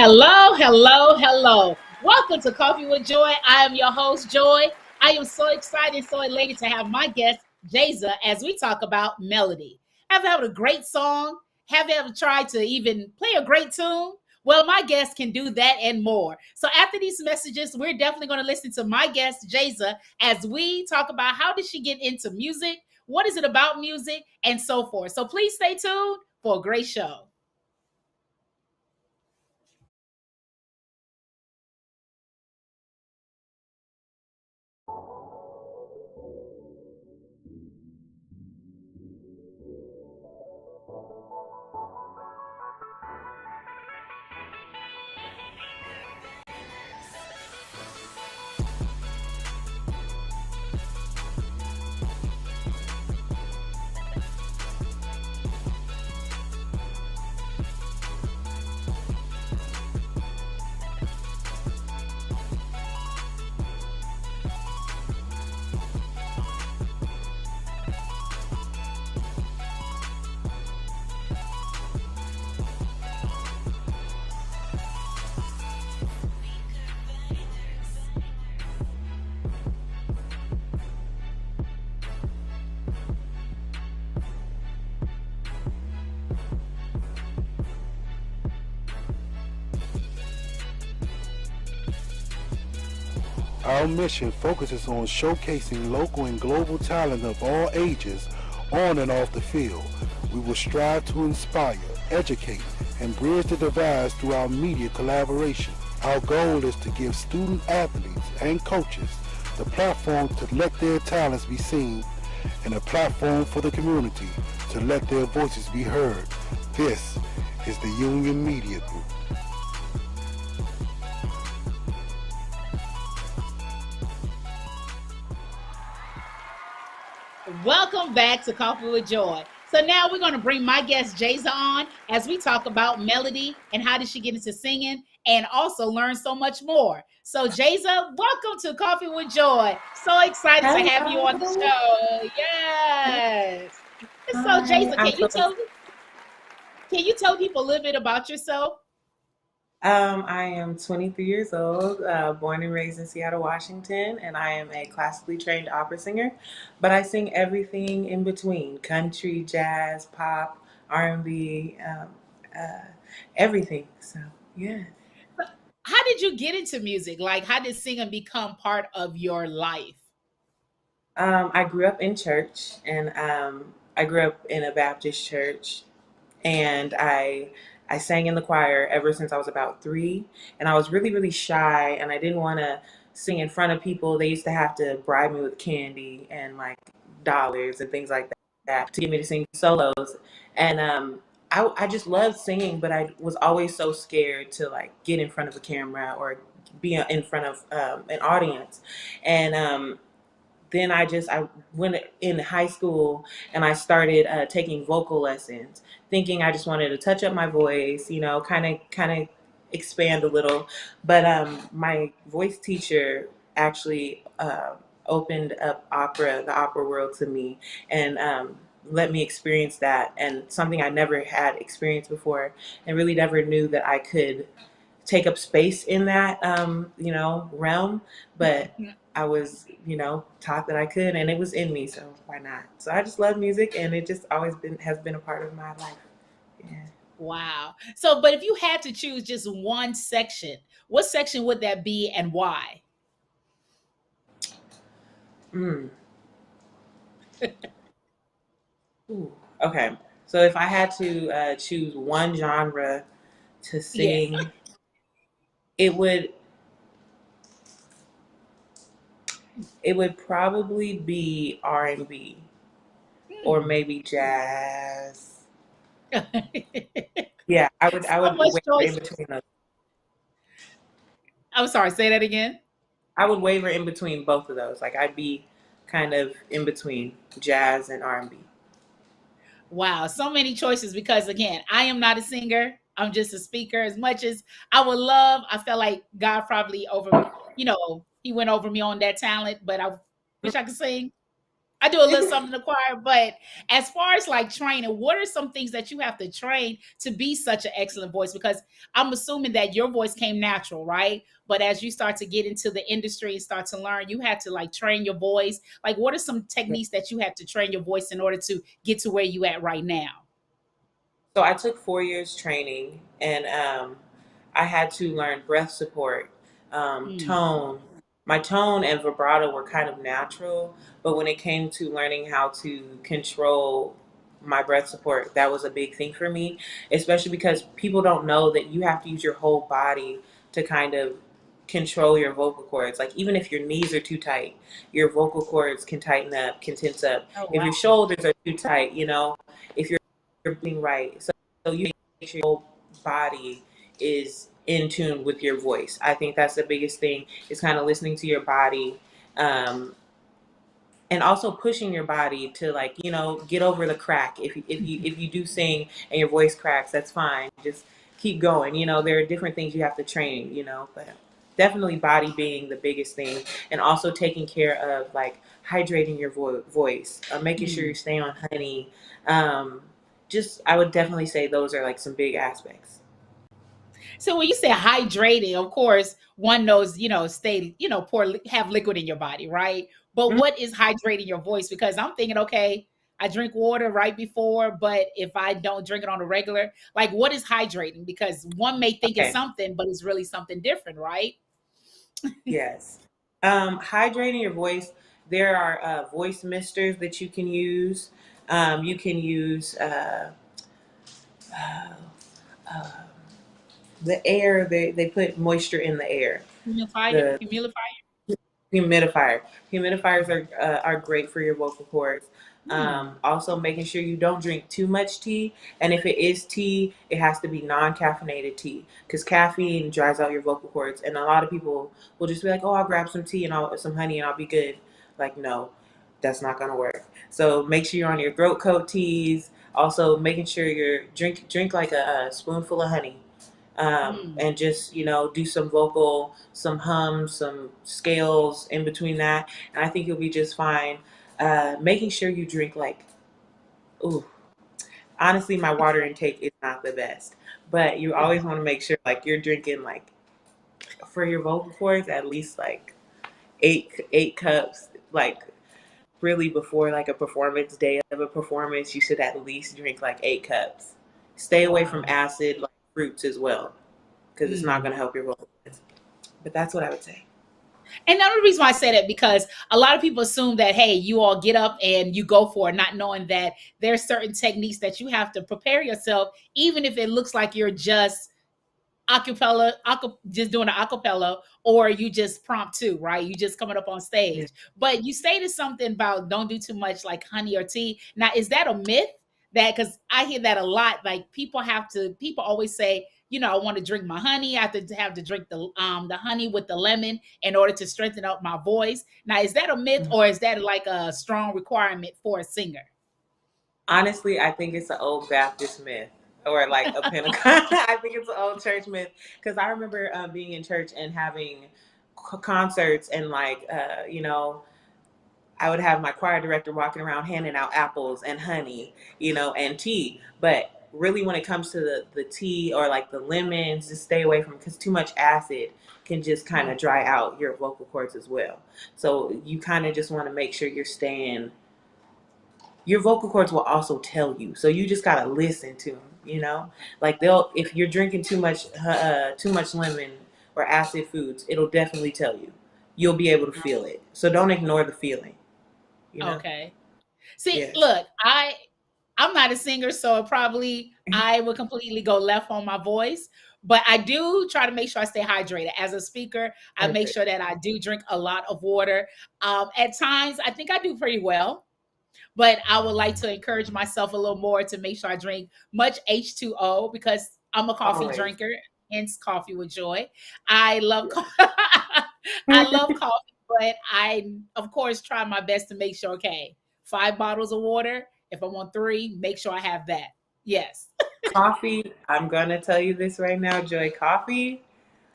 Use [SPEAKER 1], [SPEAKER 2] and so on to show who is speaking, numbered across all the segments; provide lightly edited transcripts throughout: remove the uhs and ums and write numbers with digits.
[SPEAKER 1] Hello, hello, hello. Welcome to Coffee with Joy. I am your host, Joy. I am so excited, so elated to have my guest, Jayza, as we talk about melody. Have you ever a great song? Have you ever tried to even play a great tune? Well, my guest can do that and more. So after these messages, we're definitely going to listen to my guest, Jayza, as we talk about how did she get into music, what is it about music, and so forth. So please stay tuned for a great show.
[SPEAKER 2] Our mission focuses on showcasing local and global talent of all ages on and off the field. We will strive to inspire, educate, and bridge the divides through our media collaboration. Our goal is to give student athletes and coaches the platform to let their talents be seen and a platform for the community to let their voices be heard. This is the Union Media Group.
[SPEAKER 1] Welcome back to Coffee with Joy. So now we're going to bring my guest Jayza on as we talk about melody and how did she get into singing and also learn so much more. So Jayza, welcome to Coffee with Joy. So excited to have you on the
[SPEAKER 3] Hello.
[SPEAKER 1] show. Yes. So
[SPEAKER 3] Hi.
[SPEAKER 1] Jayza, can you tell people a little bit about yourself?
[SPEAKER 3] I am 23 years old, born and raised in Seattle, Washington, and I am a classically trained opera singer. But I sing everything in between: country, jazz, pop, R&B, uh, everything. So yeah.
[SPEAKER 1] How did you get into music? Like how did singing become part of your life?
[SPEAKER 3] I grew up in church, and I grew up in a Baptist church, and I sang in the choir ever since I was about 3, and I was really really shy, and I didn't want to sing in front of people. They used to have to bribe me with candy and like dollars and things like that to get me to sing solos, and I just loved singing, but I was always so scared to like get in front of a camera or be in front of an audience, and then I went in high school and I started taking vocal lessons, thinking I just wanted to touch up my voice, kind of expand a little. But my voice teacher actually opened up the opera world to me, and let me experience that, and something I never had experienced before, and really never knew that I could take up space in that realm, but I was taught that I could, and it was in me, so why not? So I just love music, and it just always been has been a part of my life. Yeah.
[SPEAKER 1] Wow. So, but if you had to choose just one section, what section would that be and why?
[SPEAKER 3] Mm. Ooh. Okay. So if I had to choose one genre to
[SPEAKER 1] Yes.
[SPEAKER 3] sing, it would it would probably be R&B or
[SPEAKER 1] Hmm.
[SPEAKER 3] maybe jazz.
[SPEAKER 1] So
[SPEAKER 3] Yeah, I would
[SPEAKER 1] much
[SPEAKER 3] waver in
[SPEAKER 1] choice.
[SPEAKER 3] between those.
[SPEAKER 1] I'm sorry, say that again.
[SPEAKER 3] I would waver in between both of those. Like I'd be kind of in between jazz and R&B.
[SPEAKER 1] Wow, so many choices because again, I am not a singer. I'm just a speaker. As much as I would love, I felt like God probably he went over me on that talent, but I wish I could sing. I do a little something in the choir, but as far as like training, what are some things that you have to train to be such an excellent voice? Because I'm assuming that your voice came natural, right? But as you start to get into the industry and start to learn, you had to like train your voice. Like, what are some techniques that you had to train your voice in order to get to where you at right now?
[SPEAKER 3] So I took 4 years training, and I had to learn breath support,
[SPEAKER 1] Mm.
[SPEAKER 3] tone. My tone and vibrato were kind of natural, but when it came to learning how to control my breath support, that was a big thing for me, especially because people don't know that you have to use your whole body to kind of control your vocal cords. Like, even if your knees are too tight, your vocal cords can tighten up, can tense up.
[SPEAKER 1] Oh
[SPEAKER 3] If your
[SPEAKER 1] wow.
[SPEAKER 3] shoulders are too tight, if you're breathing right. So you make sure your whole body is in tune with your voice. I think that's the biggest thing, is kind of listening to your body, um, and also pushing your body to, like, get over the crack. If you do sing and your voice cracks, that's fine. Just keep going. There are different things you have to train. But definitely body being the biggest thing, and also taking care of, like, hydrating your voice, making sure you're
[SPEAKER 1] Mm.
[SPEAKER 3] staying on honey. Um, just, I would definitely say those are like some big aspects.
[SPEAKER 1] So when you say hydrating, of course, one knows, stay, have liquid in your body, right? But
[SPEAKER 3] Mhm.
[SPEAKER 1] what is hydrating your voice? Because I'm thinking, okay, I drink water right before, but if I don't drink it on a regular, like what is hydrating? Because one may think it's
[SPEAKER 3] Okay.
[SPEAKER 1] something, but it's really something different, right?
[SPEAKER 3] Yes. Hydrating your voice. There are voice misters that you can use. You can use uh, uh, the air. They put moisture in the air.
[SPEAKER 1] Humidifier,
[SPEAKER 3] The
[SPEAKER 1] humidifier.
[SPEAKER 3] Humidifier. Humidifiers are great for your vocal cords.
[SPEAKER 1] Hmm.
[SPEAKER 3] Also, making sure you don't drink too much tea, and if it is tea, it has to be non-caffeinated tea, because caffeine dries out your vocal cords. And a lot of people will just be like, "Oh, I'll grab some tea and some honey and I'll be good." Like, no, that's not gonna work. So make sure you're on your throat coat teas. Also, making sure you're drink like a spoonful of honey,
[SPEAKER 1] Hmm.
[SPEAKER 3] and just, do some hums, some scales in between that, and I think you'll be just fine. Making sure you drink, like, ooh, honestly, my water intake is not the best, but you always want to make sure, like, you're drinking, like, for your vocal cords, at least like eight cups, like, really, before like a performance day of a performance, you should at least drink like 8 cups. Stay away from
[SPEAKER 1] Wow.
[SPEAKER 3] acid, like fruits as well, because it's not
[SPEAKER 1] Mm.
[SPEAKER 3] going to help your vocal cords. But that's what I would say.
[SPEAKER 1] And another reason why I say that, because a lot of people assume that, hey, you all get up and you go for it, not knowing that there's certain techniques that you have to prepare yourself, even if it looks like you're just just doing an acapella, or you just prompt to, right? You just coming up on
[SPEAKER 3] Yeah.
[SPEAKER 1] stage. But you stated something about don't do too much like honey or tea. Now, is that a myth? That, because I hear that a lot. Like people always say, I want to drink my honey. I have to drink the honey with the lemon in order to strengthen up my voice. Now, is that a myth,
[SPEAKER 3] Mhm.
[SPEAKER 1] or is that like a strong requirement for a singer?
[SPEAKER 3] Honestly, I think it's an old Baptist myth, or like a Pentecost. I think it's an old church myth, because I remember being in church and having concerts, and, like, I would have my choir director walking around handing out apples and honey, and tea. But really, when it comes to the tea or like the lemons, just stay away from, because too much acid can just kind
[SPEAKER 1] Mm.
[SPEAKER 3] of dry out your vocal cords as well. So you kind of just want to make sure you're staying. Your vocal cords will also tell you, so you just gotta listen to them. Like, they'll, if you're drinking too much lemon or acid foods, it'll definitely tell you. You'll be able to feel it. So don't ignore the feeling. You know.
[SPEAKER 1] Okay. See,
[SPEAKER 3] Yes.
[SPEAKER 1] look, I'm not a singer, so probably I would completely go left on my voice. But I do try to make sure I stay hydrated. As a speaker, I make
[SPEAKER 3] Perfect.
[SPEAKER 1] sure that I do drink a lot of water. At times, I think I do pretty well, but I would like to encourage myself a little more to make sure I drink much H2O, because I'm a coffee
[SPEAKER 3] Always.
[SPEAKER 1] drinker, hence coffee with joy. I love I love coffee, but I of course try my best to make sure, okay, 5 bottles of water. If I want three, make sure I have that. Yes.
[SPEAKER 3] Coffee, I'm gonna tell you this right now, Joy. Coffee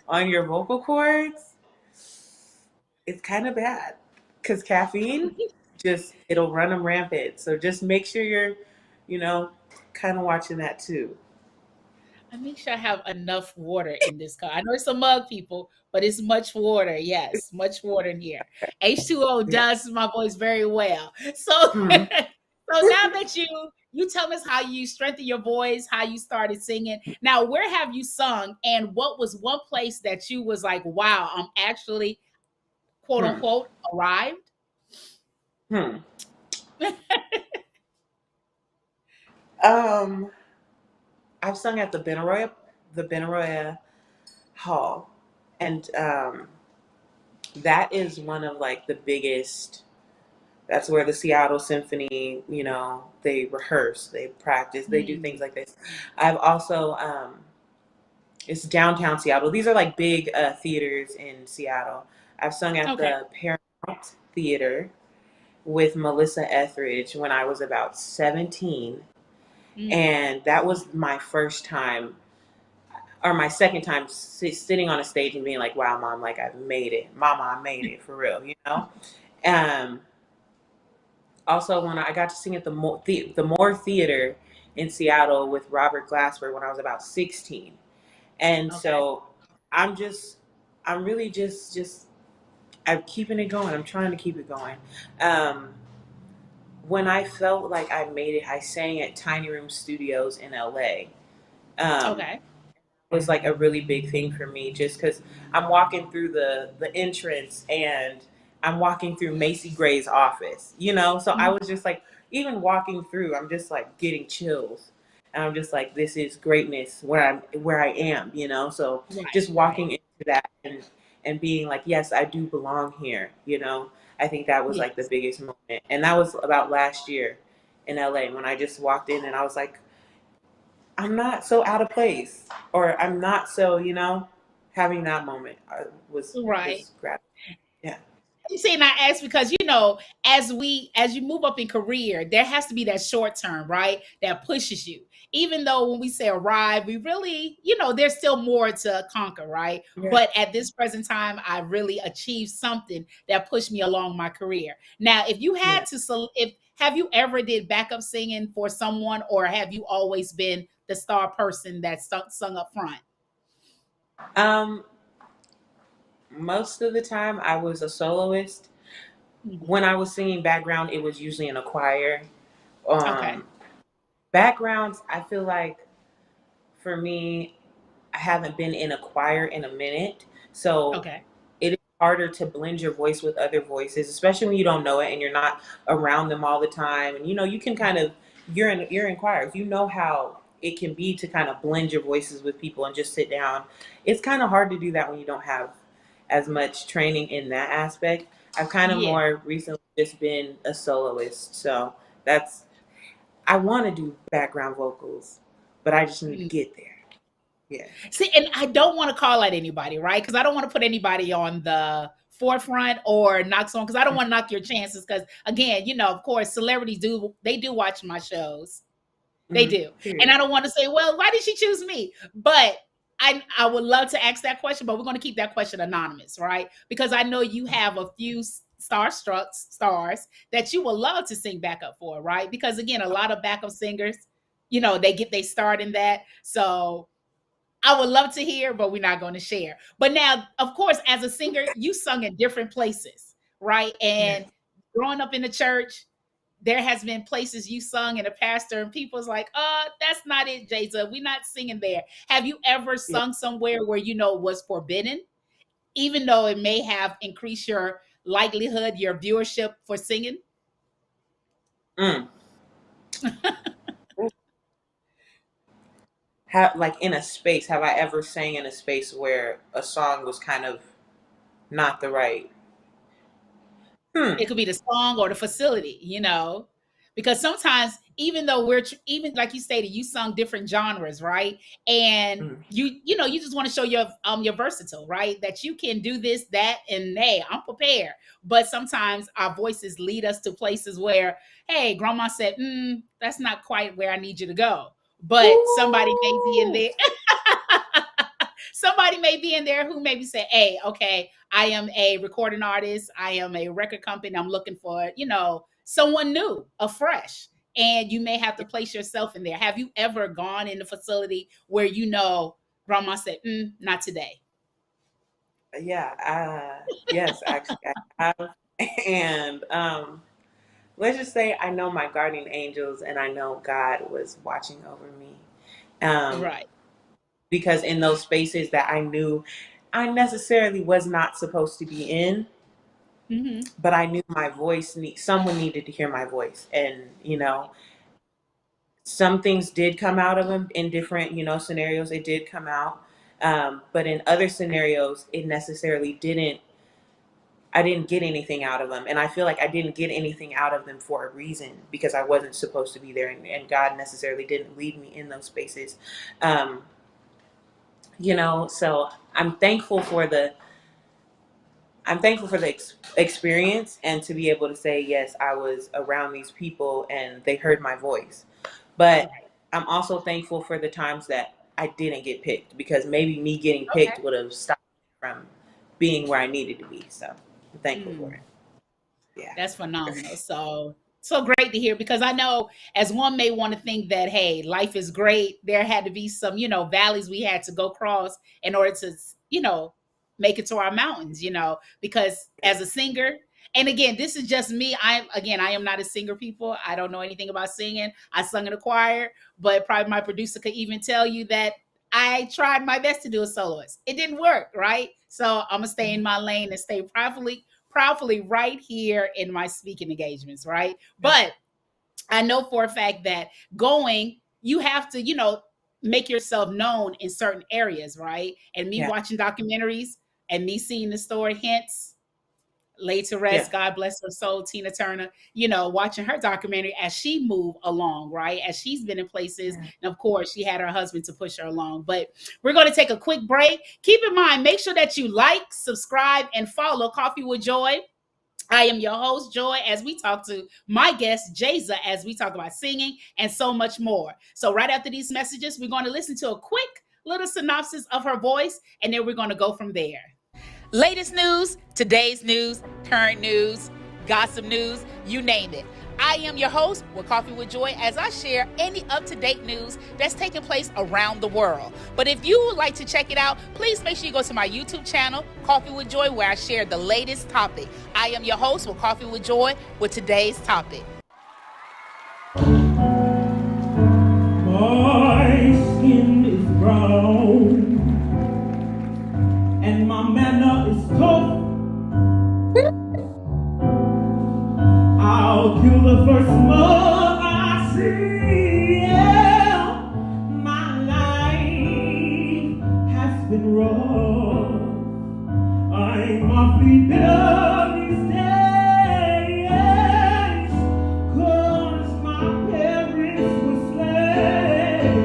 [SPEAKER 3] on your vocal cords, it's kind of bad, because caffeine just it'll run them rampant. So just make sure you're, you know, kind of watching that too.
[SPEAKER 1] I make sure I have enough water in this car. I know it's a mug, people, but it's much water. Yes, much water in here. H2O
[SPEAKER 3] Yeah.
[SPEAKER 1] does my voice very well. So,
[SPEAKER 3] Mhm.
[SPEAKER 1] so now that you tell us how you strengthen your voice, how you started singing. Now, where have you sung, and what was one place that you was like, wow, I'm actually quote
[SPEAKER 3] Hmm.
[SPEAKER 1] unquote arrived?
[SPEAKER 3] Hmm. Um, I've sung at the Benaroya Hall, and that is one of like the biggest. That's where the Seattle Symphony, they rehearse, they practice, they do things
[SPEAKER 1] Mm,
[SPEAKER 3] like this. I've also, it's downtown Seattle. These are like big theaters in Seattle. I've sung at
[SPEAKER 1] okay.
[SPEAKER 3] the Paramount Theater with Melissa Etheridge when I was about 17.
[SPEAKER 1] Mm,
[SPEAKER 3] And that was my first time, or my second time sitting on a stage and being like, wow, mom, like I've made it. Mama, I made it for real, you know? Um, Also, when I got to sing at the Moore Theater in Seattle with Robert Glasper when I was about 16. And
[SPEAKER 1] okay.
[SPEAKER 3] so I'm just, I'm really just, I'm keeping it going. I'm trying to keep it going. Um, when I felt like I made it, I sang at Tiny Room Studios in LA. Um,
[SPEAKER 1] Okay.
[SPEAKER 3] was like a really big thing for me just because I'm walking through the entrance and I'm walking through Macy Gray's office, So I
[SPEAKER 1] Mhm.
[SPEAKER 3] was just like, even walking through, I'm just like getting chills. And I'm just like, this is greatness where I am, So
[SPEAKER 1] Right,
[SPEAKER 3] just
[SPEAKER 1] right.
[SPEAKER 3] walking into that and being like, yes, I do belong here. I think that was like the
[SPEAKER 1] Yes.
[SPEAKER 3] biggest moment. And that was about last year in LA when I just walked in and I was like, I'm not so out of place, or I'm not so, having that moment was
[SPEAKER 1] Right.
[SPEAKER 3] was grab. Yeah,
[SPEAKER 1] I'm saying I ask because as you move up in career, there has to be that short term, right? That pushes you. Even though when we say arrive, we really, there's still more to conquer, right?
[SPEAKER 3] yeah.
[SPEAKER 1] But at this present time, I really achieved something that pushed me along my career. Now, if you
[SPEAKER 3] Yeah.
[SPEAKER 1] had to, if have you ever did backup singing for someone, or have you always been the star person that sung up front?
[SPEAKER 3] Um, Most of the time I was a soloist.
[SPEAKER 1] Mhm.
[SPEAKER 3] When I was singing background, it was usually in a choir.
[SPEAKER 1] Okay.
[SPEAKER 3] Um, Backgrounds, I feel like for me, I haven't been in a choir in a minute, so
[SPEAKER 1] Okay.
[SPEAKER 3] it is harder to blend your voice with other voices, especially when you don't know it and you're not around them all the time. And you can kind of you're in choirs. You know how it can be to kind of blend your voices with people and just sit down. It's kind of hard to do that when you don't have as much training in that aspect. I've kind of
[SPEAKER 1] Yeah.
[SPEAKER 3] more recently just been a soloist, so that's I want to do background vocals, but I just need to get there. Yeah.
[SPEAKER 1] See, and I don't want to call out anybody, right? Because I don't want to put anybody on the forefront or knock someone, because I don't want to knock your chances. Because again, of course, celebrities do watch my shows. They
[SPEAKER 3] Mm-hmm.
[SPEAKER 1] do. And
[SPEAKER 3] Period.
[SPEAKER 1] I don't want to say, well, why did she choose me? But I would love to ask that question, but we're going to keep that question anonymous, right? Because I know you have a few starstruck stars that you would love to sing backup for, right? Because again, a lot of backup singers, they start in that. So I would love to hear, but we're not going to share. But now, of course, as a singer, you sung in different places, right?
[SPEAKER 3] Yeah.
[SPEAKER 1] And growing up in the church, there has been places you sung and a pastor and people's like, that's not it, Jayza. We're not singing there. Have you ever
[SPEAKER 3] Yeah.
[SPEAKER 1] sung somewhere where was forbidden, even though it may have increased your likelihood, your viewership for singing?
[SPEAKER 3] Mm. Like in a space, have I ever sang in a space where a song was kind of not the right? Hmm.
[SPEAKER 1] It could be the song or the facility, because sometimes even though even like you stated, you sung different genres, right? And
[SPEAKER 3] Mm.
[SPEAKER 1] you just want to show your versatile, right? That you can do this, that, and hey, I'm prepared. But sometimes our voices lead us to places where, hey, grandma said, that's not quite where I need you to go. But somebody may be in
[SPEAKER 3] Ooh.
[SPEAKER 1] there. Somebody may be in there who maybe say, hey, okay, I am a recording artist, I am a record company, I'm looking for, someone new, afresh. And you may have to place yourself in there. Have you ever gone in the facility where grandma said, not today?
[SPEAKER 3] Yeah, yes, actually, I have. And let's just say I know my guardian angels and I know God was watching over me. Um,
[SPEAKER 1] Right.
[SPEAKER 3] because in those spaces that I knew I necessarily was not supposed to be in,
[SPEAKER 1] Hmm.
[SPEAKER 3] but I knew my voice someone needed to hear my voice. And, some things did come out of them in different, scenarios. It did come out. But in other scenarios, it necessarily didn't. I didn't get anything out of them. And I feel like I didn't get anything out of them for a reason because I wasn't supposed to be there. And God necessarily didn't lead me in those spaces. Um, so I'm thankful for the experience and to be able to say, yes, I was around these people and they heard my voice. But
[SPEAKER 1] Right.
[SPEAKER 3] I'm also thankful for the times that I didn't get picked because maybe me getting
[SPEAKER 1] Okay.
[SPEAKER 3] picked would have stopped me from being where I needed to be. So I'm thankful for
[SPEAKER 1] Mm.
[SPEAKER 3] it. Yeah.
[SPEAKER 1] That's phenomenal. So great to hear, because I know as one may want to think that, hey, life is great. There had to be some, valleys we had to go cross in order to, you know, make it to our mountains, because as a singer, and again, this is just me. I am not a singer, people. I don't know anything about singing. I sung in a choir, but probably my producer could even tell you that I tried my best to do a soloist. It didn't work, right? So I'm gonna stay in my lane and stay properly right here in my speaking engagements, right? But I know for a fact that you have to, make yourself known in certain areas, right? And me
[SPEAKER 3] Yeah.
[SPEAKER 1] watching documentaries and me seeing the story, hence laid to
[SPEAKER 3] Yeah.
[SPEAKER 1] rest, God bless her soul, Tina Turner, watching her documentary as she moved along, right? As she's been in places.
[SPEAKER 3] Yeah.
[SPEAKER 1] And of course, she had her husband to push her along. But we're going to take a quick break. Keep in mind, make sure that you like, subscribe, and follow Coffee with Joy. I am your host, Joy, as we talk to my guest, Jayza, as we talk about singing and so much more. So, right after these messages, we're going to listen to a quick little synopsis of her voice, and then we're going to go from there. Latest news, today's news, current news, gossip news, you name it. I am your host with Coffee with Joy as I share any up-to-date news that's taking place around the world. But if you would like to check it out, please make sure you go to my YouTube channel, Coffee with Joy, where I share the latest topic. I am your host with Coffee with Joy with today's topic.
[SPEAKER 4] My skin is brown and my manner is tough. I'll kill the first mug I see. Yeah, my life has been rough. I'm awfully bitter these days, 'cause my parents were slaves.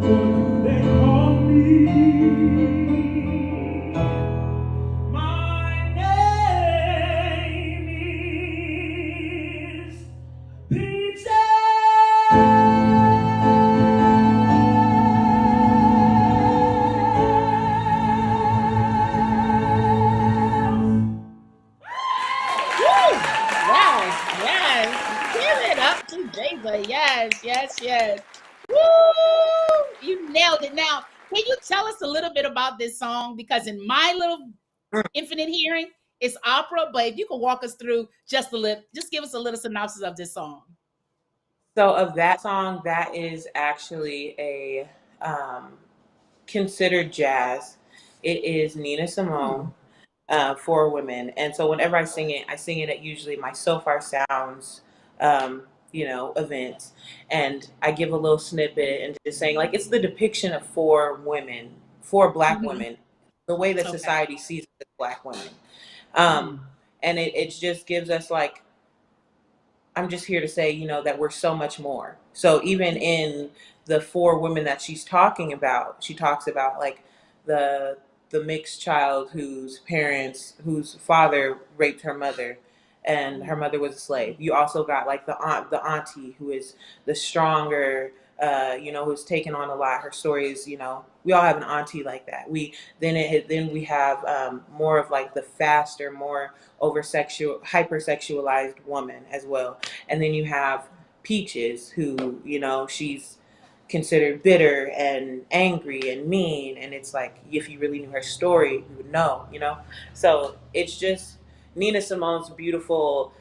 [SPEAKER 4] What do they call me? My name is Peaches.
[SPEAKER 1] Woo! Yes, yes. Give it up to Jayza. Yes, yes, yes. Woo! You nailed it. Now, can you tell us a little bit about this song? Because in my little infinite hearing, it's opera, but if you could walk us through just give us a little synopsis of this song.
[SPEAKER 3] So of that song, that is actually a um, considered jazz. It is Nina
[SPEAKER 1] Hmm.
[SPEAKER 3] Simone for women. And so whenever I sing it at usually my So Far Sounds, events. And I give a little snippet and just saying, like, it's the depiction of four women, four Black
[SPEAKER 1] Hmm.
[SPEAKER 3] women, the way that
[SPEAKER 1] Okay.
[SPEAKER 3] society sees us as Black women. Um,
[SPEAKER 1] Mm.
[SPEAKER 3] and it just gives us, like, I'm just here to say, that we're so much more. So even in the four women that she's talking about, she talks about like the the mixed child whose father raped her mother and her mother was a slave. You also got like the auntie who is the stronger, who's taken on a lot. Her story is, we all have an auntie like that. Then we have more of like the faster, more over sexual, hypersexualized woman as well. And then you have Peaches, who, she's considered bitter and angry and mean, and it's like if you really knew her story, you would know. So it's just Nina Simone's beautiful,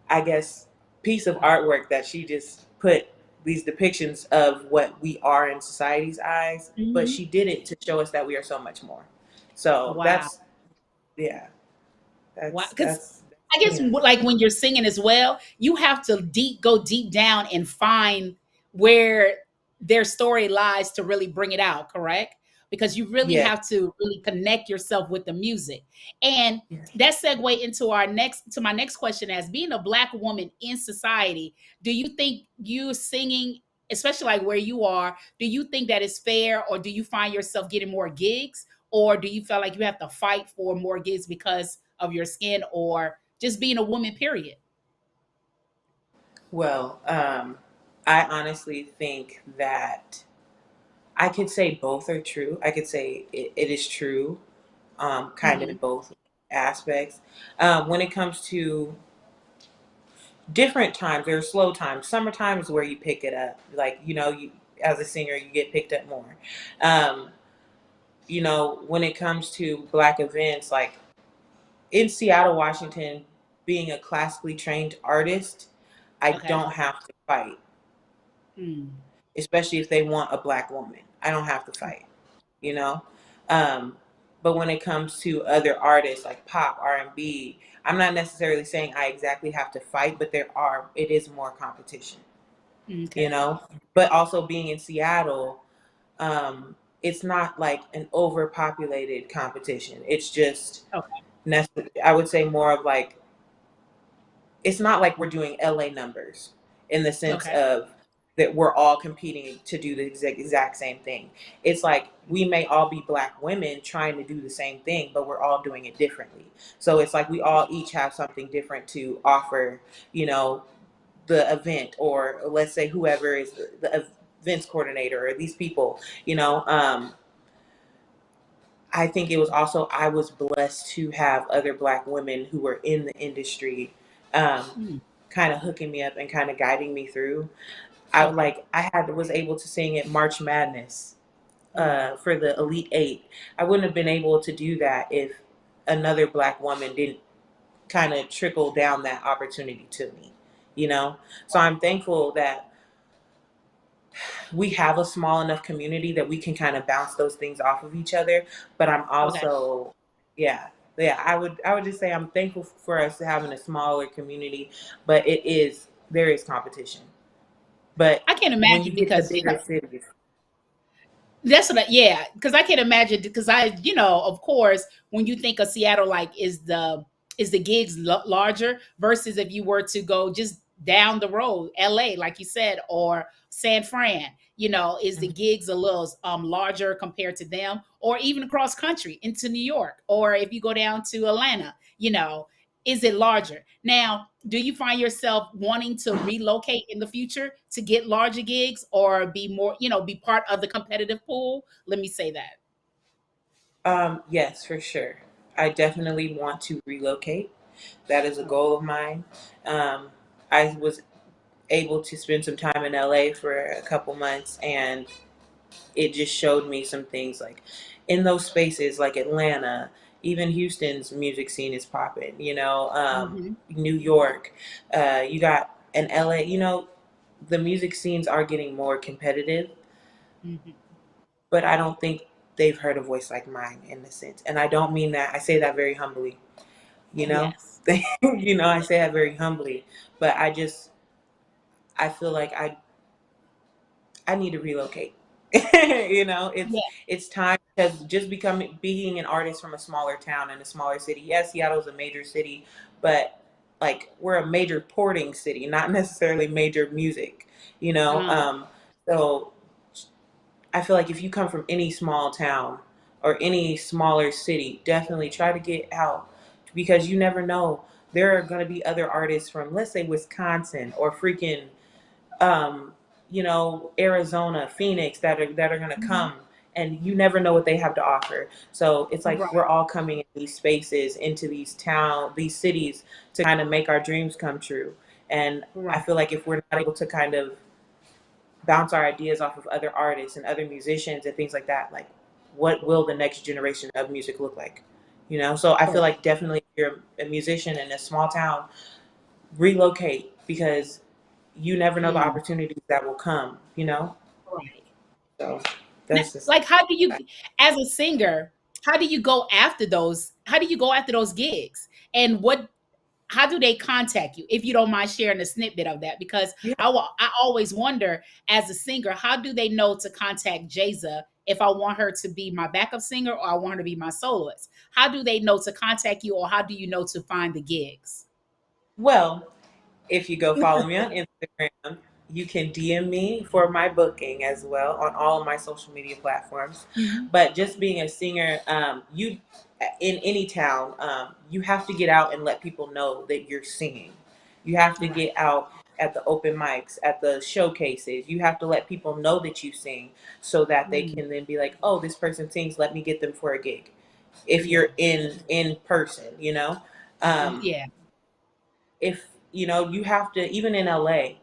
[SPEAKER 3] I guess, piece of artwork that she just put these depictions of what we are in society's eyes, but
[SPEAKER 1] Hmm.
[SPEAKER 3] she did it to show us that we are so much more. So
[SPEAKER 1] Wow.
[SPEAKER 3] yeah,
[SPEAKER 1] Wow.
[SPEAKER 3] that's
[SPEAKER 1] Because
[SPEAKER 3] that's
[SPEAKER 1] I guess
[SPEAKER 3] Nina.
[SPEAKER 1] like when you're singing as well, you have to go deep down and find where their story lies to really bring it out, correct? Because you really
[SPEAKER 3] Yeah,
[SPEAKER 1] have to really connect yourself with the music. And
[SPEAKER 3] yeah.
[SPEAKER 1] that segue into my next question: as being a black woman in society, do you think you singing, especially like where you are, do you think that is fair, or do you find yourself getting more gigs, or do you feel like you have to fight for more gigs because of your skin or just being a woman, period?
[SPEAKER 3] Well, I honestly think that I could say both are true. I could say it is true, kind of in
[SPEAKER 1] Hmm.
[SPEAKER 3] both aspects. When it comes to different times, there are slow times. Summertime is where you pick it up. Like, you as a singer, you get picked up more. Um, when it comes to black events, like in Seattle, Washington, being a classically trained artist, I
[SPEAKER 1] Okay.
[SPEAKER 3] don't have to fight,
[SPEAKER 1] Mm.
[SPEAKER 3] especially if they want a black woman. I don't have to fight, you know? Um, but when it comes to other artists like pop, R&B, I'm not necessarily saying I exactly have to fight, but it is more competition, you
[SPEAKER 1] Okay.
[SPEAKER 3] know? But also being in Seattle, it's not like an overpopulated competition. It's just,
[SPEAKER 1] Okay.
[SPEAKER 3] I would say more of like, it's not like we're doing LA numbers in the sense
[SPEAKER 1] Okay.
[SPEAKER 3] of that we're all competing to do the exact same thing. It's like we may all be black women trying to do the same thing, but we're all doing it differently. So it's like we all each have something different to offer, you know, the event, or let's say whoever is the events coordinator, or these people, I think it was also, I was blessed to have other black women who were in the industry, um,
[SPEAKER 1] Mm.
[SPEAKER 3] kind of hooking me up and kind of guiding me through.
[SPEAKER 1] Okay.
[SPEAKER 3] Was able to sing at March Madness,
[SPEAKER 1] Mm.
[SPEAKER 3] for the Elite Eight. I wouldn't have been able to do that if another black woman didn't kind of trickle down that opportunity to me. So I'm thankful that we have a small enough community that we can kind of bounce those things off of each other. But I'm
[SPEAKER 1] Okay.
[SPEAKER 3] also, yeah, yeah, I would just say I'm thankful for us having a smaller community, but there is competition. But
[SPEAKER 1] I can't
[SPEAKER 3] when you
[SPEAKER 1] imagine
[SPEAKER 3] get to
[SPEAKER 1] because
[SPEAKER 3] bigger cities,
[SPEAKER 1] that's what yeah, because I can imagine because of course, when you think of Seattle, like is the gigs larger versus if you were to go just down the road, LA, like you said, or San Fran, is the
[SPEAKER 3] mhm.
[SPEAKER 1] gigs a little larger compared to them, or even across country into New York, or if you go down to Atlanta, is it larger? Now, do you find yourself wanting to relocate in the future to get larger gigs or be more, be part of the competitive pool? Let me say that.
[SPEAKER 3] Yes, for sure. I definitely want to relocate. That is a
[SPEAKER 1] Okay.
[SPEAKER 3] goal of mine. Um, I was able to spend some time in LA for a couple months, and it just showed me some things like in those spaces like Atlanta, even Houston's music scene is popping,
[SPEAKER 1] Hmm.
[SPEAKER 3] New York, you got an LA, the music scenes are getting more competitive,
[SPEAKER 1] Hmm.
[SPEAKER 3] but I don't think they've heard a voice like mine in the sense. And I don't mean that, I say that very humbly, you know,
[SPEAKER 1] Yes.
[SPEAKER 3] I
[SPEAKER 1] Yeah.
[SPEAKER 3] say that very humbly, but I feel like I need to relocate.
[SPEAKER 1] Yeah.
[SPEAKER 3] It's time, because just being an artist from a smaller town in a smaller city. Yes, Seattle's a major city, but like we're a major porting city, not necessarily major music. You know,
[SPEAKER 1] Uh,
[SPEAKER 3] so I feel like if you come from any small town or any smaller city, definitely try to get out, because you never know. There are going to be other artists from, let's say, Wisconsin or freaking um, Arizona, Phoenix, that are gonna
[SPEAKER 1] mhm.
[SPEAKER 3] come. and you never know what they have to offer. So it's like
[SPEAKER 1] Right.
[SPEAKER 3] we're all coming in these spaces, into these cities, to kind of make our dreams come true. And I
[SPEAKER 1] Right.
[SPEAKER 3] feel like if we're not able to kind of bounce our ideas off of other artists and other musicians and things like that, like what will the next generation of music look like? So I feel
[SPEAKER 1] Correct.
[SPEAKER 3] like definitely if you're a musician in a small town, relocate, because you never know the
[SPEAKER 1] Mm,
[SPEAKER 3] opportunities that will come.
[SPEAKER 1] right.
[SPEAKER 3] So
[SPEAKER 1] Now,
[SPEAKER 3] that's just
[SPEAKER 1] like, how do you, as a singer, how do you go after those? How do you go after those gigs? And what? How do they contact you? If you don't mind sharing a snippet of that, because
[SPEAKER 3] yeah.
[SPEAKER 1] I always wonder, as a singer, how do they know to contact Jayza if I want her to be my backup singer or I want her to be my soloist? How do they know to contact you, or how do you know to find the gigs?
[SPEAKER 3] Well, if you go follow me on Instagram, you can DM me for my booking as well on all of my social media platforms.
[SPEAKER 1] Mhm.
[SPEAKER 3] But just being a singer, you in any town, you have to get out and let people know that you're singing. You have to
[SPEAKER 1] Right.
[SPEAKER 3] get out at the open mics, at the showcases. You have to let people know that you sing, so that they
[SPEAKER 1] Mm,
[SPEAKER 3] can then be like, "Oh, this person sings. Let me get them for a gig." If
[SPEAKER 1] yeah.
[SPEAKER 3] you're in person. Um,
[SPEAKER 1] Yeah.
[SPEAKER 3] if you have to, even in LA,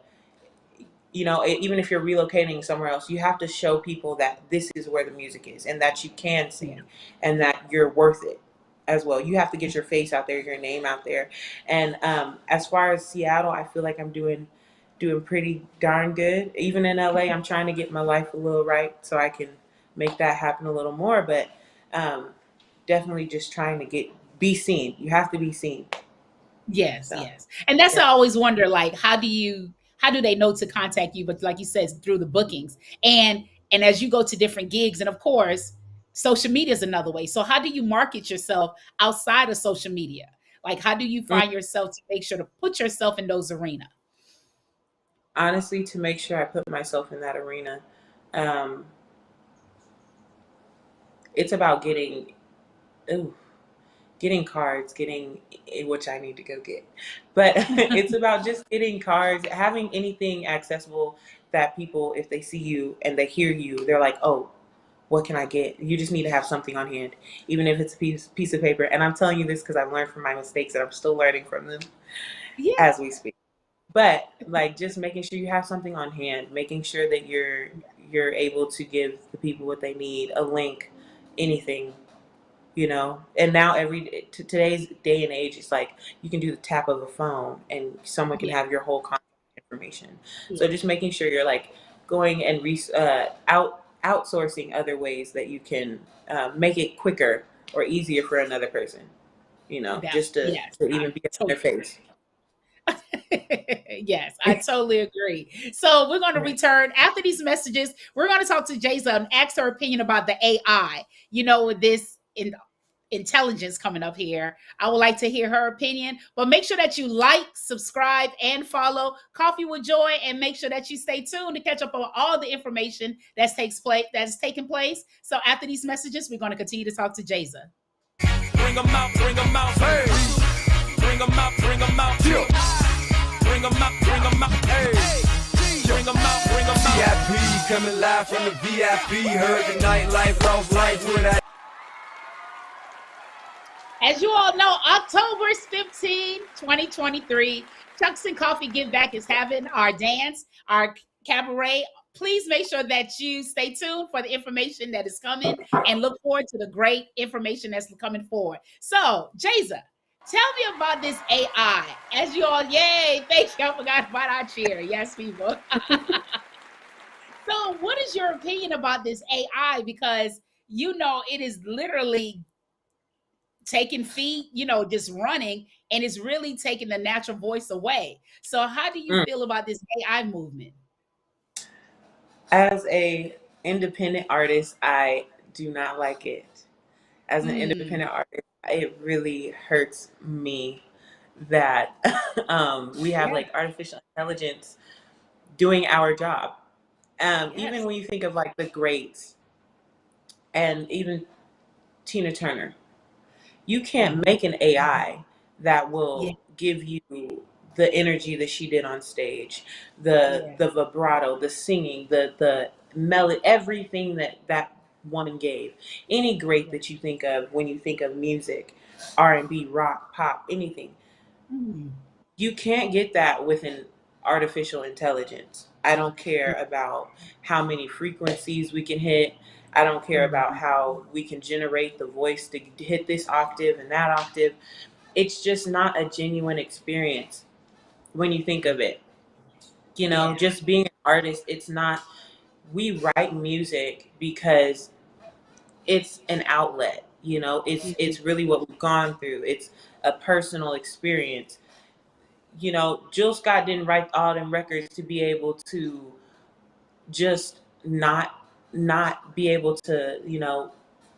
[SPEAKER 3] even if you're relocating somewhere else, you have to show people that this is where the music is, and that you can
[SPEAKER 1] Yeah.
[SPEAKER 3] sing, and that you're worth it as well. You have to get your face out there, your name out there. And as far as Seattle, I feel like I'm doing pretty darn good. Even in LA, I'm trying to get my life a little right so I can make that happen a little more. But um, definitely just trying to be seen. You have to be seen.
[SPEAKER 1] Yes,
[SPEAKER 3] So
[SPEAKER 1] yes. And that's
[SPEAKER 3] yeah.
[SPEAKER 1] I always wonder, like, how do they know to contact you? But like you said, through the bookings. And as you go to different gigs, and of course, social media is another way. So how do you market yourself outside of social media? Like, how do you
[SPEAKER 3] Mm,
[SPEAKER 1] find yourself to make sure to put yourself in those arena?
[SPEAKER 3] honestly, to make sure I put myself in that arena, um, it's about ooh, getting cards, which I need to go get. But it's about just getting cards, having anything accessible that people, if they see you and they hear you, they're like, "Oh, what can I get?" You just need to have something on hand, even if it's a piece of paper. And I'm telling you this because I've learned from my mistakes, and I'm still learning from them
[SPEAKER 1] Yeah.
[SPEAKER 3] as we speak. But like, just making sure you have something on hand, making sure that you're able to give the people what they need, a link, anything. And now today's day and age, it's like you can do the tap of a phone and someone can
[SPEAKER 1] Yeah.
[SPEAKER 3] have your whole contact information. So
[SPEAKER 1] Yeah.
[SPEAKER 3] just making sure you're like going and outsourcing other ways that you can make it quicker or easier for another person,
[SPEAKER 1] That
[SPEAKER 3] just to,
[SPEAKER 1] yes,
[SPEAKER 3] to
[SPEAKER 1] I
[SPEAKER 3] even be on their
[SPEAKER 1] totally
[SPEAKER 3] face.
[SPEAKER 1] yes, I totally agree. So we're going to
[SPEAKER 3] Right.
[SPEAKER 1] return after these messages. We're going to talk to Jayza and ask her opinion about the AI. With this intelligence coming up here, I would like to hear her opinion. But make sure that you like, subscribe, and follow Coffee with Joy, and make sure that you stay tuned to catch up on all the information that's taking place. So after these messages, we're going to continue to talk to Jayza.
[SPEAKER 4] Bring 'em out, hey. Bring 'em out, bring 'em out. Bring 'em out, hey. Bring 'em out, bring 'em out. VIP coming live from the VIP. Heard the nightlife, lost life with that.
[SPEAKER 1] As you all know, October 15, 2023, Chucks and Coffee Give Back is having our dance, our cabaret. Please make sure that you stay tuned for the information that is coming and look forward to the great information that's coming forward. So, Jayza, tell me about this AI. As you all, yay, thank you. I forgot about our cheer. Yes, people. So, what is your opinion about this AI? Because it is literally taking feet, just running, and it's really taking the natural voice away. So how do you
[SPEAKER 3] Mm.
[SPEAKER 1] feel about this AI movement?
[SPEAKER 3] As a independent artist, I do not like it. As an
[SPEAKER 1] Mm,
[SPEAKER 3] independent artist, it really hurts me that we have
[SPEAKER 1] yeah,
[SPEAKER 3] like artificial intelligence doing our job. Even
[SPEAKER 1] yes,
[SPEAKER 3] when you think of like the greats and even Tina Turner, you can't
[SPEAKER 1] mhm,
[SPEAKER 3] make an AI that
[SPEAKER 1] yeah,
[SPEAKER 3] will give you the energy that she did on stage, the
[SPEAKER 1] yeah,
[SPEAKER 3] the vibrato, the singing, the melody, everything that woman gave. Any great that you think of when you think of music, R&B, rock, pop, anything.
[SPEAKER 1] Mm.
[SPEAKER 3] You can't get that with an artificial intelligence. I don't care about how many frequencies we can hit. I don't care about
[SPEAKER 1] Mm.
[SPEAKER 3] how we can generate the voice to hit this octave and that octave. It's just not a genuine experience when you think of it. You know,
[SPEAKER 1] Yeah.
[SPEAKER 3] just being an artist, it's not, we write music because it's an outlet. You know, it's
[SPEAKER 1] Mhm.
[SPEAKER 3] really what we've gone through. It's a personal experience. You know, Jill Scott didn't write all them records to be able to just not be able to,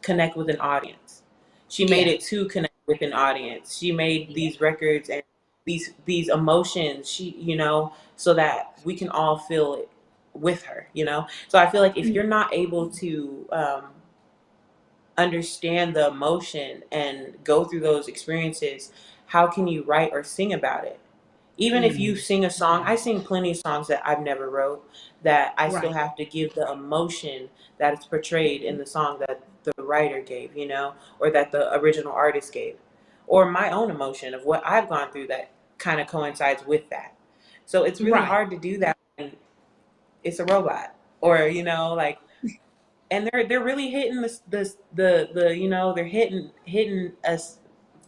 [SPEAKER 3] connect with an audience. She made
[SPEAKER 1] Yeah.
[SPEAKER 3] it to connect with an audience. She made
[SPEAKER 1] Yeah.
[SPEAKER 3] these records and these emotions, so that we can all feel it with her. So I feel like if
[SPEAKER 1] Mm.
[SPEAKER 3] you're not able to understand the emotion and go through those experiences, how can you write or sing about it? Even if you
[SPEAKER 1] Mm.
[SPEAKER 3] sing a song, I sing plenty of songs that I've never wrote, that I still
[SPEAKER 1] Right.
[SPEAKER 3] have to give the emotion that is portrayed in the song that the writer gave, or that the original artist gave, or my own emotion of what I've gone through that kind of coincides with that. So it's really
[SPEAKER 1] Right.
[SPEAKER 3] hard to do that when it's a robot, or like, and they're really hitting the they're hitting us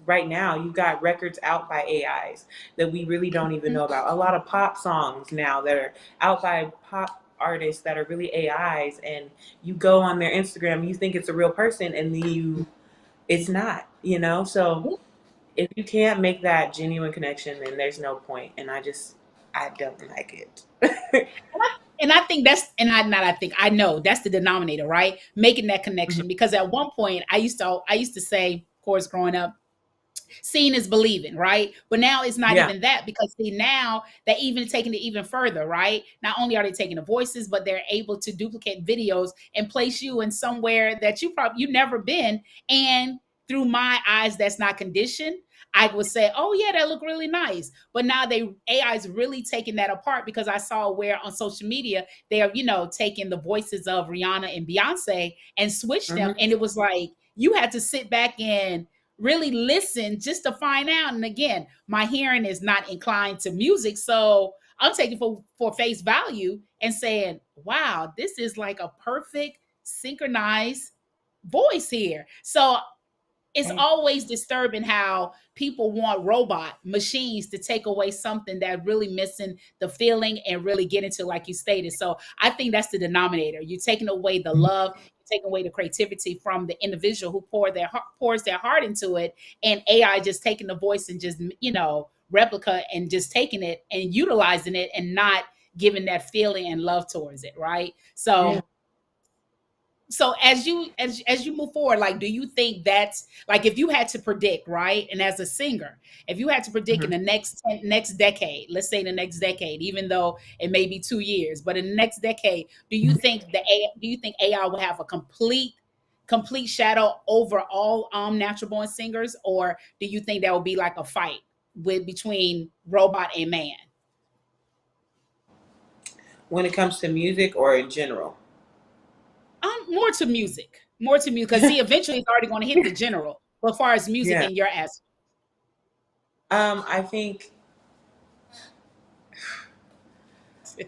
[SPEAKER 3] right now. You've got records out by AIs that we really don't even know about. A lot of pop songs now that are out by pop artists that are really AIs, and you go on their Instagram, you think it's a real person, and then it's not. So if you can't make that genuine connection, then there's no point. And I don't like it.
[SPEAKER 1] And I think that's, and I not I think I know that's the denominator, right? Making that
[SPEAKER 3] Mhm.
[SPEAKER 1] connection. Because at one point I used to say, of course, growing up, seeing is believing, right? But now it's not
[SPEAKER 3] Yeah.
[SPEAKER 1] even that, because see, now they're even taking it even further, right? Not only are they taking the voices, but they're able to duplicate videos and place you in somewhere that you never been. And through my eyes that's not conditioned, I would say, oh yeah, that look really nice. But now they AI is really taking that apart, because I saw where on social media they are, taking the voices of Rihanna and Beyonce and switch them.
[SPEAKER 3] Hmm.
[SPEAKER 1] And it was like you had to sit back and really listen just to find out. And again, my hearing is not inclined to music, so I'm taking for face value and saying, "Wow, this is like a perfect synchronized voice here." So it's always disturbing how people want robot machines to take away something that really missing the feeling and really get into, like you stated. So I think that's the denominator. You're taking away the love, you're taking away the creativity from the individual who pours their heart into it, and AI just taking the voice and just replica and just taking it and utilizing it and not giving that feeling and love towards it, right?
[SPEAKER 3] Yeah.
[SPEAKER 1] So as you move forward, like, do you think that's like, if you had to predict, right? And as a singer, if you had to predict in
[SPEAKER 3] Mhm.
[SPEAKER 1] the next decade, let's say the next decade, even though it may be 2 years, but in the next decade, do you think AI will have a complete shadow over all natural born singers, or do you think there will be like a fight with between robot and man?
[SPEAKER 3] When it comes to music or in general?
[SPEAKER 1] More to music, because see, eventually it's already going to hit the general. But as far as music
[SPEAKER 3] Yeah.
[SPEAKER 1] in your aspect.
[SPEAKER 3] I think,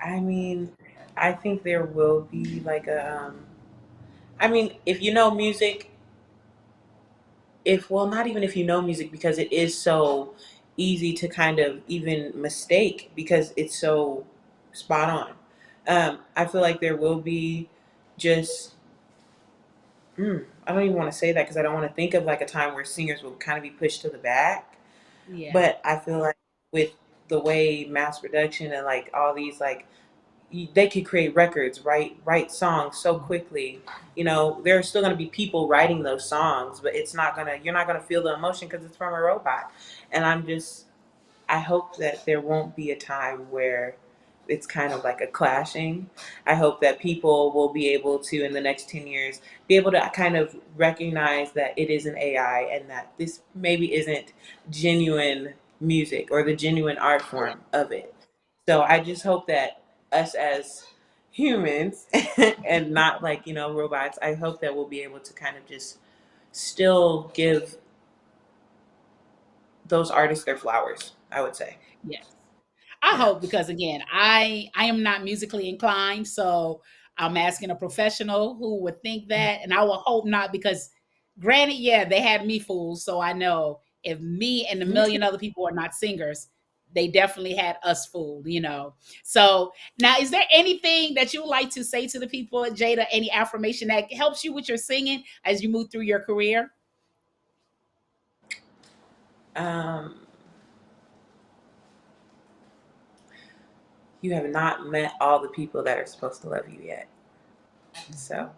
[SPEAKER 3] I mean, I think there will be like I mean, if you know music, well, not even if you know music, because it is so easy to kind of even mistake because it's so spot on. I feel like there will be just, I don't even want to say that because I don't want to think of like a time where singers will kind of be pushed to the back.
[SPEAKER 1] Yeah.
[SPEAKER 3] But I feel like with the way mass production and like all these like they could create records, write songs so quickly. There are still going to be people writing those songs, but you're not gonna feel the emotion because it's from a robot. And I hope that there won't be a time where it's kind of like a clashing. I hope that people will be able to, in the next 10 years, be able to kind of recognize that it is an AI and that this maybe isn't genuine music or the genuine art form of it. So I just hope that us as humans and not like, robots. I hope that we'll be able to kind of just still give those artists their flowers, I would say.
[SPEAKER 1] Yes. I
[SPEAKER 3] Yeah.
[SPEAKER 1] hope, because again, I am not musically inclined, so I'm asking a professional who would think that, and I will hope not, because granted, yeah, they had me fooled, so I know if me and a
[SPEAKER 3] Me too.
[SPEAKER 1] million other people are not singers, they definitely had us fooled. So now, is there anything that you would like to say to the people, Jada? Any affirmation that helps you with your singing as you move through your career?
[SPEAKER 3] Um, you have not met all the people that are supposed to love you yet. So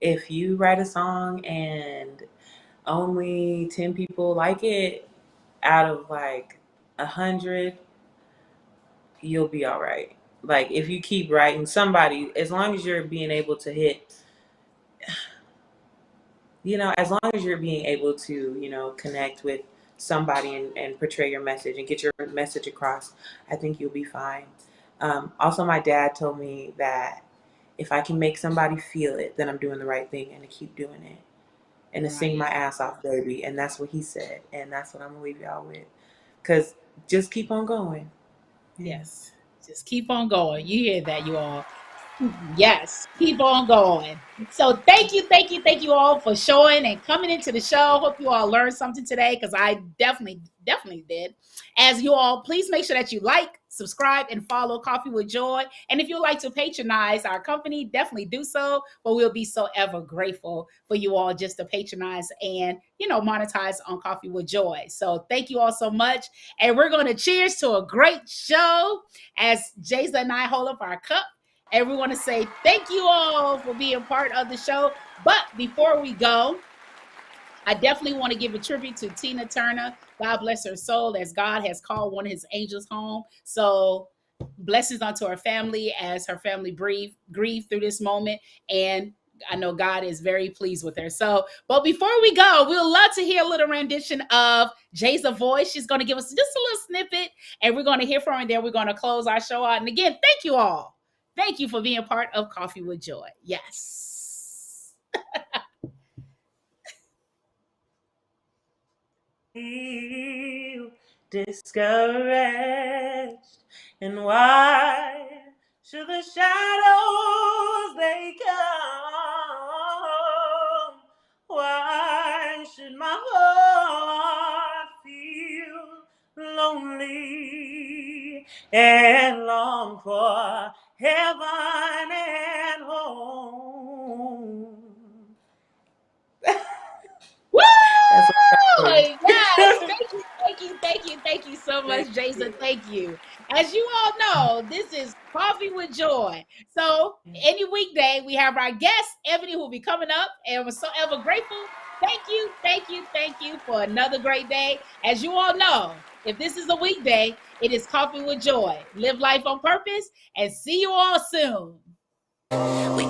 [SPEAKER 3] if you write a song and only 10 people like it out of like 100, you'll be all right. Like if you keep writing, somebody, as long as you're being able to hit, as long as you're being able to, connect with somebody and portray your message and get your message across, I think you'll be fine. Also, my dad told me that if I can make somebody feel it, then I'm doing the right thing, and to keep doing it and to sing my
[SPEAKER 1] Right.
[SPEAKER 3] ass off, baby. And that's what he said. And that's what I'm going to leave y'all with. Because just keep on going. Yeah.
[SPEAKER 1] Yes. Just keep on going. You hear that, you all. Yes, keep on going. So thank you all for showing and coming into the show. Hope you all learned something today, because I definitely did. As you all, please make sure that you like, subscribe, and follow Coffee with Joy. And if you'd like to patronize our company, definitely do so. But we'll be so ever grateful for you all just to patronize and monetize on Coffee with Joy. So thank you all so much. And we're going to cheers to a great show as Jayza and I hold up our cup. And we want to say thank you all for being part of the show. But before we go, I definitely want to give a tribute to Tina Turner. God bless her soul, as God has called one of his angels home. So blessings onto her family as her family grieve through this moment. And I know God is very pleased with her. So, but before we go, we'd love to hear a little rendition of Jay's voice. She's going to give us just a little snippet, and we're going to hear from her, and then we're going to close our show out. And again, thank you all. Thank you for being part of Coffee with Joy. Yes.
[SPEAKER 3] Feel discouraged, and why should the shadows they come? Why should my heart feel lonely and long for heaven and home?
[SPEAKER 1] Woo!
[SPEAKER 3] That's what I got for you.
[SPEAKER 1] Yes. Thank you so much,
[SPEAKER 3] Thank
[SPEAKER 1] Jason.
[SPEAKER 3] you.
[SPEAKER 1] Thank you. As you all know, this is Coffee with Joy. So any weekday, we have our guest, Ebony, who will be coming up, and we're so ever grateful. Thank you for another great day. As you all know, if this is a weekday, it is Coffee with Joy. Live life on purpose, and see you all soon. We